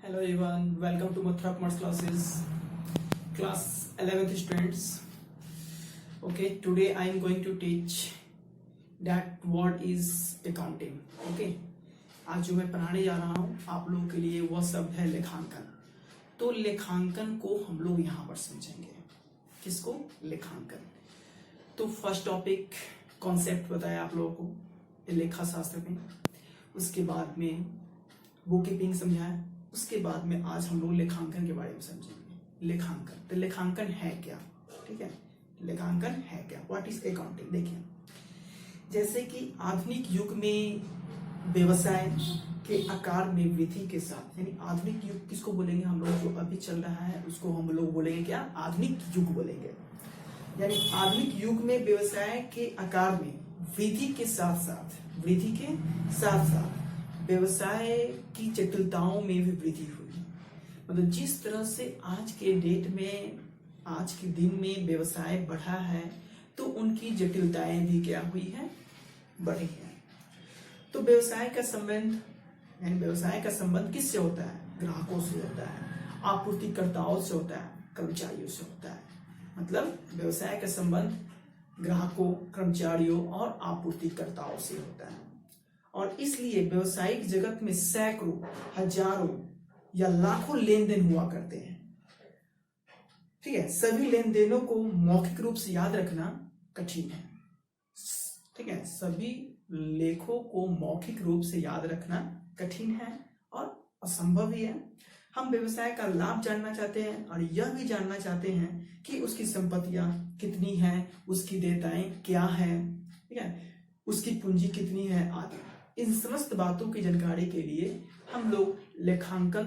Hello everyone, welcome to Mathura Commerce classes, class 11th students. Okay, today I am going to teach that what is accounting. Okay, आज जो मैं पढ़ाने जा रहा हूँ आप लोगों के लिए वह शब्द है लेखांकन। तो लेखांकन को हम लोग यहाँ पर समझेंगे। किसको? लेखांकन। तो फर्स्ट टॉपिक कॉन्सेप्ट बताया आप लोगों को लेखा शास्त्र में, उसके बाद में बुक कीपिंग समझाया, उसके बाद में आज हम लोग लेखांकन के बारे में समझेंगे। लेखांकन, तो लेखांकन है क्या? ठीक है, लेखांकन है क्या? What is accounting? देखिए, जैसे कि आधुनिक युग में व्यवसाय के आकार में वृद्धि के साथ, यानी आधुनिक युग किसको बोलेंगे हम लोग? जो अभी चल रहा है उसको हम लोग बोलेंगे क्या? आधुनिक युग बोलेंगे। यानी आधुनिक युग में व्यवसाय के आकार में वृद्धि के साथ साथ व्यवसाय की जटिलताओं में भी वृद्धि हुई। मतलब जिस तरह से आज के डेट में, आज के दिन में व्यवसाय बढ़ा है, तो उनकी जटिलताएं भी क्या हुई है? बढ़ी है। तो व्यवसाय का संबंध, यानी व्यवसाय का संबंध किससे होता है? ग्राहकों से होता है, आपूर्तिकर्ताओं से होता है, कर्मचारियों से होता है। मतलब व्यवसाय का संबंध ग्राहकों, कर्मचारियों और आपूर्तिकर्ताओं से होता है। और इसलिए व्यवसायिक जगत में सैकड़ों, हजारों या लाखों लेन देन हुआ करते हैं। ठीक है, सभी लेन देनों को मौखिक रूप से याद रखना कठिन है। ठीक है, सभी लेखों को मौखिक रूप से याद रखना कठिन है और असंभव ही है। हम व्यवसाय का लाभ जानना चाहते हैं और यह भी जानना चाहते हैं कि उसकी संपत्तियां कितनी हैं, उसकी देयताएं क्या है, ठीक है, उसकी पूंजी कितनी है आदि। इन समस्त बातों की जानकारी के लिए हम लोग लेखांकन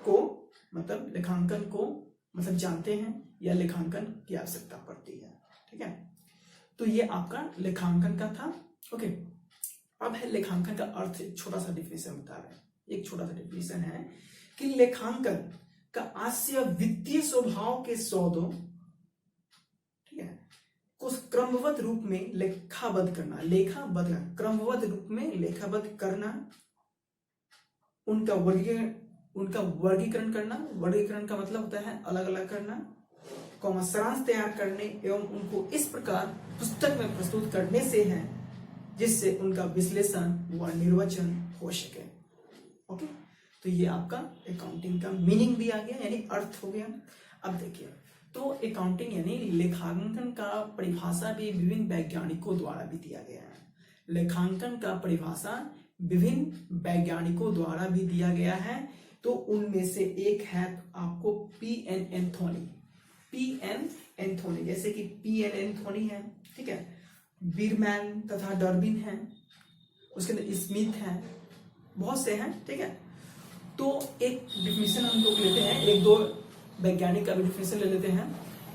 को जानते हैं या लेखांकन की आवश्यकता पड़ती है। ठीक है, तो ये आपका लेखांकन का था। ओके, अब है लेखांकन का अर्थ। छोटा सा डिफिनेशन बता रहे हैं। एक छोटा सा डिफिनेशन है कि लेखांकन का आशय वित्तीय स्वभाव के सौदों, ठीक है, को क्रमबद्ध रूप में लेखाबद्ध करना, क्रमबद्ध रूप में लेखाबद्ध करना, उनका वर्गीकरण करना। वर्गीकरण का मतलब होता है अलग अलग करना, सारांश तैयार करने एवं उनको इस प्रकार पुस्तक में प्रस्तुत करने से है जिससे उनका विश्लेषण व निर्वचन हो सके। ओके, तो ये आपका अकाउंटिंग का मीनिंग भी आ गया, यानी अर्थ हो गया। अब देखिए, तो अकाउंटिंग यानी लेखांकन का परिभाषा भी विभिन्न वैज्ञानिकों द्वारा भी दिया गया है। लेखांकन का परिभाषा विभिन्न वैज्ञानिकों द्वारा भी दिया गया है। तो उनमें से एक है आपको पी.एन. एंथोनी, जैसे कि पी.एन. एंथोनी है, ठीक है, बीरमैन तथा डर्बिन है, उसके अंदर स्मिथ है, बहुत से हैं। ठीक है, तो एक डिफिनेशन हम लोग लेते हैं, एक दो वैज्ञानिक का भी डिफिनेशन ले लेते हैं।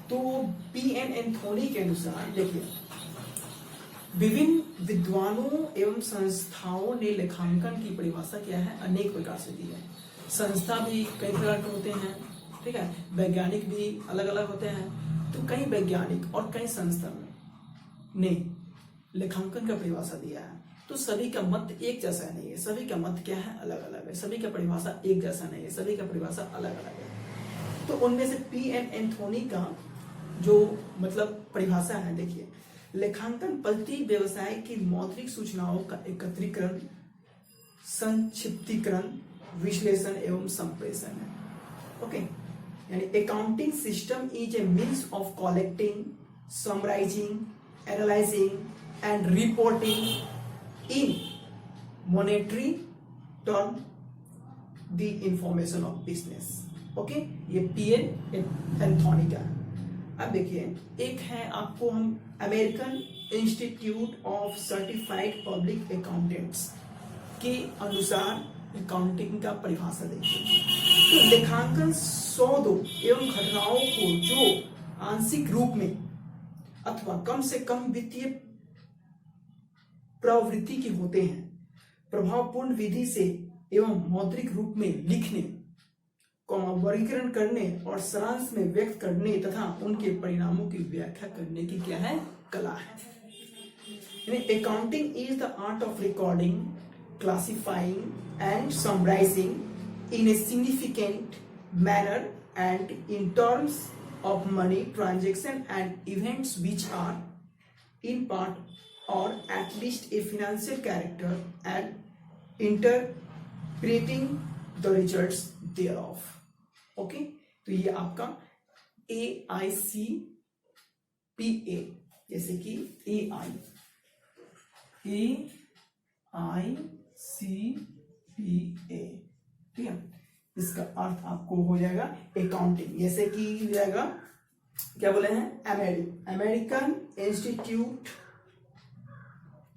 तो पी.एन. एंथोनी के अनुसार देखिए, विभिन्न विद्वानों एवं संस्थाओं ने लेखांकन की परिभाषा क्या है? अनेक प्रकार से दी है। संस्था भी कई प्रकार के होते हैं, ठीक है, वैज्ञानिक भी अलग अलग होते हैं। तो कई वैज्ञानिक और कई संस्था ने लेखांकन का परिभाषा दिया है। तो सभी का मत एक जैसा नहीं है, सभी का मत क्या है? अलग अलग है। सभी का परिभाषा एक जैसा नहीं है, सभी का परिभाषा अलग अलग है। तो उनमें से पी.एन. एंथोनी का जो मतलब परिभाषा है, देखिए, लेखांकन प्रति व्यवसाय की मौद्रिक सूचनाओं का एकत्रीकरण, संक्षिप्तीकरण, विश्लेषण एवं संप्रेषण है। ओके, यानी accounting system is a means of collecting, summarising, analysing and reporting in monetary term the information of business. Okay, ये पी.एन. एंथोनी का है। अब देखिए, एक है आपको हम American Institute of Certified Public Accountants के अनुसार अकाउंटिंग का परिभाषा देखिए। तो लेखांकन सौदों एवं घटनाओं को जो आंशिक रूप में अथवा कम से कम वित्तीय प्रवृत्ति के होते हैं, प्रभावपूर्ण विधि से एवं मौद्रिक रूप में लिखने, वर्गीकरण करने और सारांश में व्यक्त करने तथा उनके परिणामों की व्याख्या करने की क्या है? कला है। Accounting is the art of recording, classifying and summarising in a significant manner and in terms of money transaction and events which are in part or at least a financial character and interpreting the results thereof. Okay, तो ये आपका AICPA, जैसे कि AICPA, ठीक है, इसका अर्थ आपको हो जाएगा अकाउंटिंग, जैसे कि हो जाएगा क्या बोले हैं, अमेरिकन इंस्टीट्यूट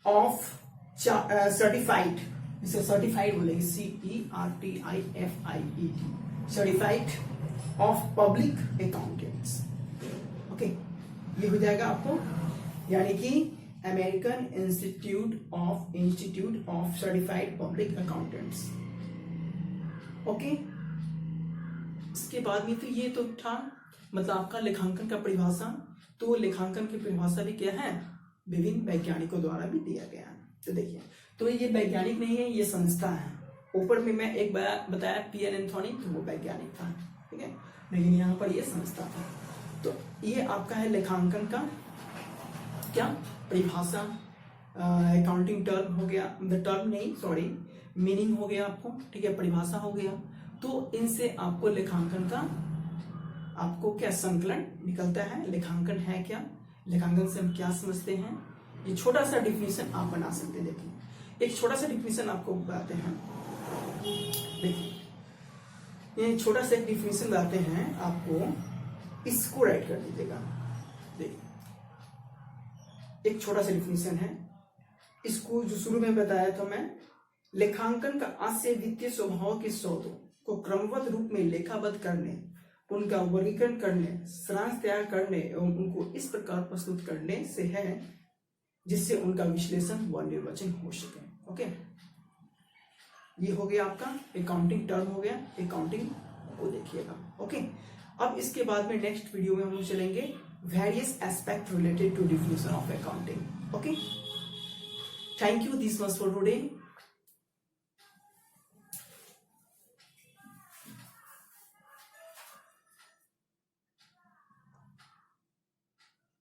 ऑफ सर्टिफाइड, इसे सर्टिफाइड बोलेंगे, CERTIFIED, certified of public accountants. Okay, ये हो जाएगा आपको, यानी कि American Institute of Certified Public accountants. Okay, इसके बाद में तो ये तो था मतलब आपका लेखांकन का परिभाषा। तो लेखांकन की परिभाषा भी क्या है, विभिन्न वैज्ञानिकों द्वारा भी दिया गया है। तो देखिए, तो ये वैज्ञानिक नहीं है, ये संस्था है। ऊपर में मैं एक बताया पीएन एंथोनी, तो वो वैज्ञानिक था, ठीक है, लेकिन यहाँ पर ये संस्था था। तो ये आपका है लेखांकन का क्या परिभाषा, अकाउंटिंग टर्म हो गया, मतलब टर्म नहीं सॉरी मीनिंग हो गया आपको, ठीक है, परिभाषा हो गया। तो इनसे आपको लेखांकन का आपको क्या संकलन निकलता है, लेखांकन है क्या, लेखांकन से हम क्या समझते हैं, ये छोटा सा डिफिनेशन आप बना सकते हैं। देखिए, एक छोटा सा डिफिनेशन आपको बताते हैं, देखिए ये छोटा सा एक डिफिनेशन बताते हैं आपको, इसको राइट कर दीजिएगा। देखिए, एक छोटा सा डिफिनेशन है, इसको जो शुरू में बताया था मैं, लेखांकन का आशय वित्तीय स्वभाव के स्रोतों को क्रमबद्ध रूप में लेखाबद्ध करने, उनका वर्गीकरण करने, सारांश तैयार करने एवं उनको इस प्रकार प्रस्तुत करने से है जिससे उनका विश्लेषण व निर्वचन हो सके। ओके, ये हो गया आपका अकाउंटिंग टर्म हो गया, अकाउंटिंग को देखिएगा। ओके, अब इसके बाद में नेक्स्ट वीडियो में हम चलेंगे various aspect related to definition of accounting. Okay, thank you, this was for today.